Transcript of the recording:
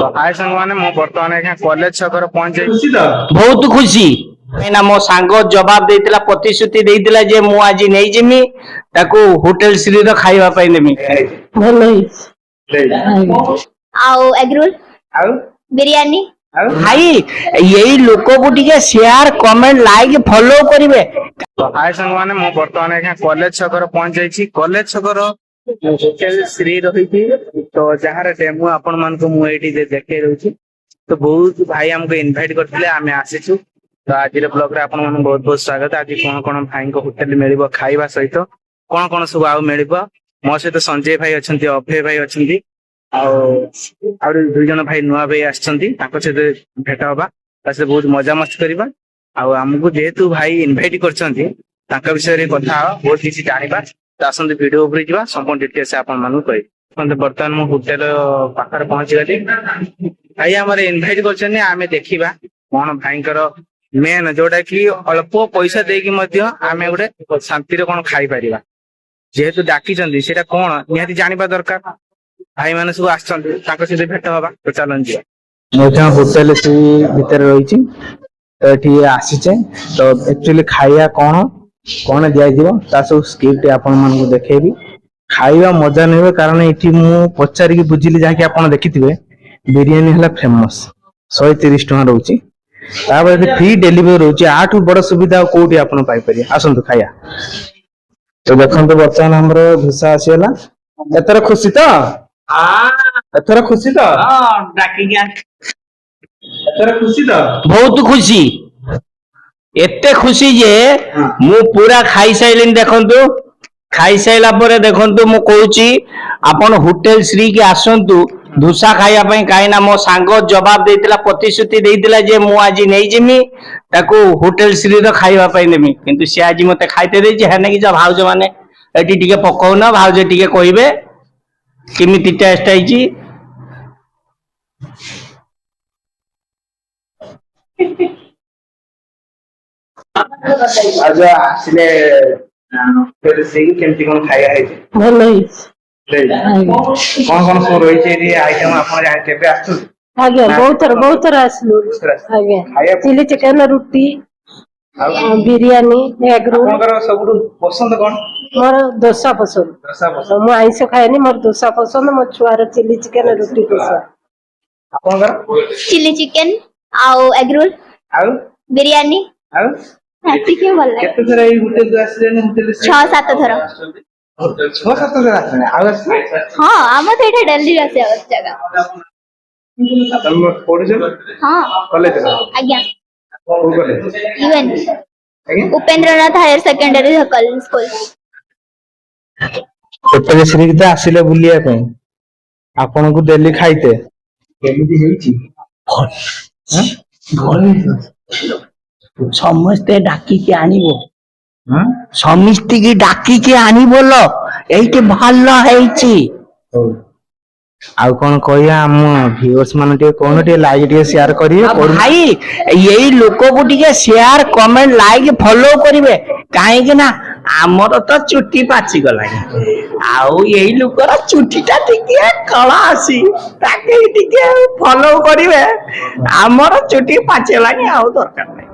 हाय संग माने मो बर्तमान एखा कॉलेज छकर पहुंच जाई बहुत खुशी ना मो सांग जवाब देइतिला प्रतिश्रुति देइतिला जे मु आज नै जिमी ताको होटल श्री रो खाइबा पई नेमी आउ एग रोल आउ बिरयानी भाई यही लोक को टिके शेयर कमेंट लाइक फॉलो करिवे। हाय संग माने मो बर्तमान एखा कॉलेज छकर पहुंच जाई कॉलेज छकर होटल श्री रही थी तो जहार डेमो आपण मान को मु एठी देखे रहउची तो बहुत भाई हमको इनवाइट करथिले आमे आसीछु तो आज ब्लॉग रे आपण मान बहुत बहुत स्वागत। आज कोन कोन भाई को होटल मिलिबो खाइबा सहित कोन कोन सब आउ मिलिबो मो सहित संजय भाई अछंती अभय भाई अछंती और दुई जन भाई नुआ भाई आछंती ताको से भेट होबा तासे बहुत मजा मस्ती करबा आ हमको जेहेतु भाई इनवाइट करछंती ताका विषय रे कथा बहुत किछि जानिबा आसंती वीडियो ऊपर जीवा संपूर्ण डिटेल्स से आपण मानु कहि बर्तमान मु होटल पाखर पहुंच गली भाई हमर इनवाइट करछनी आमे देखिबा कोन भाईकर मेन जोटा कि अल्प पैसा देकी मध्य आमे गोटे शांति रे कोन खाई परिबा जेहेतु डाकी चंदी सेटा कोन निहाती जानिबा दरकार भाई माने सब आछंती ताको से भेट होबा तो चलन जी मोटा होटल से भीतर रही छी तो एठी आसीचे तो एक्चुअली खाइया कौन दिया सब स्क्रिप्ट आपण मान को देखेबी खाइबा मजा नेबे कारण एठी मु पचारि की बुझिली जाके आपण देखिथिबे बिरयानी हला फेमस 130 टका रहउची ताबे फ्री डिलीवरी रहउची आठु बड़ सुविधा कोठी आपण पाई परिया आसंतु खाया तो देखंतु बर्तमान हमरो भिसा आसीला एतर खुशी तो एतर खुशी तो डाकी गया एतर खुशी तो बहुत खुशी एते खुशी जे मु पूरा खाई साइलिन देखंतु खाई साइला परे देखंतु मु कहूची आपण होटल श्री के आसंतु धुसा खाइया पई काई ना मो सांग जवाब देइतिला प्रतिश्रुति देइतिला जे मु आज नै जिमी ताको होटल श्री रो खाइबा पई नेमी किंतु से आज मते खाइते देछि हेने कि जा भाउज माने एटी टिके पकाउ ना भाउज टिके कहिबे किमिति टेस्ट आइची आज आसिले फिर से केमती कोन खाया है भलो कोन सब रही छे आइटम आपण जाय केबे आछू आगे बहुत थर आसलु आगे चिली चिकन रुटी बिरयानी एग रोल आपनकर सबु पसंद कोन मोर डोसा पसंद मो आइंस खाएनी मोर डोसा पसंद मो छुआर चिली चिकन रुटी पसंद आपनकर चिली चिकन आउ एग रोल आउ बिरयानी आउ हैप्पी के भल लागे केते थरा ई होटल को आसिले होटल 6-7 थर 6-7 थरा आसिले आउ आसिले हां हम तो एठे दिल्ली आसे आवस जगह तुम पढिछ हां कॉलेज रे आज्ञा कोन कॉलेज यूएन आज्ञा Upendranath higher secondary school hotel Shri के आसिले बुलिया पे आपण को दिल्ली खाइते केमिति हेची समस्ते डाकी के आनिबो समिस्ती की डाकी के आनिबो लो एइटे भल्ला हेची आउ कोन कहिया हम व्यूअर्स माने टे कोन टे लाइक टे शेयर करिए भाई यही लोक को टिके शेयर कमेंट लाइक फॉलो करिवे काहे कि ना हमर तो चुट्टी पाची गला आउ यही लोकर चुट्टीटा टिके कला आसी ताके टिके फॉलो करिवे हमर चुट्टी पाचे लागे आउ दरकार नै